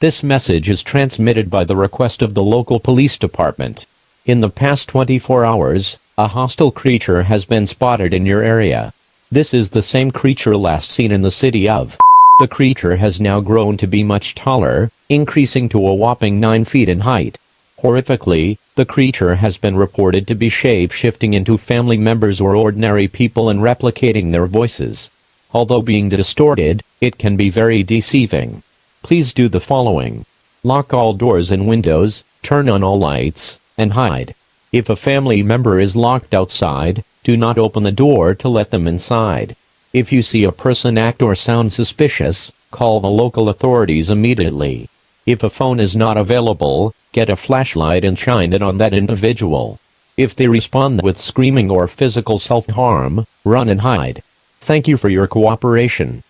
This message is transmitted by the request of the local police department. In the past 24 hours, a hostile creature has been spotted in your area. This is the same creature last seen in the city of. The creature has now grown to be much taller, increasing to a whopping 9 feet in height. Horrifically, the creature has been reported to be shape-shifting into family members or ordinary people and replicating their voices. Although being distorted, it can be very deceiving. Please do the following. Lock all doors and windows, turn on all lights, and hide. If a family member is locked outside, do not open the door to let them inside. If you see a person act or sound suspicious, call the local authorities immediately. If a phone is not available, get a flashlight and shine it on that individual. If they respond with screaming or physical self-harm, run and hide. Thank you for your cooperation.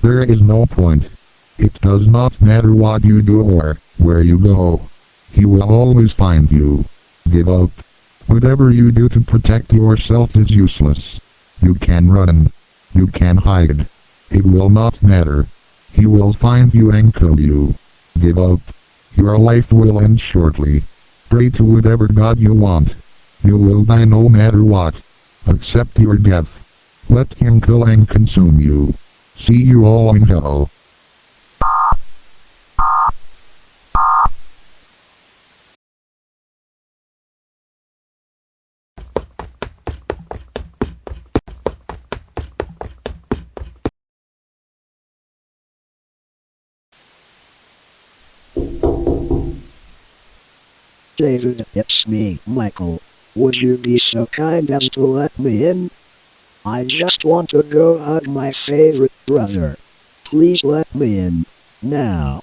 There is no point. It does not matter what you do or where you go. He will always find you. Give up. Whatever you do to protect yourself is useless. You can run. You can hide. It will not matter. He will find you and kill you. Give up. Your life will end shortly. Pray to whatever God you want. You will die no matter what. Accept your death. Let him kill and consume you. See you all in hell. David, it's me, Michael. Would you be so kind as to let me in? I just want to go hug my favorite brother. Please let me in, now.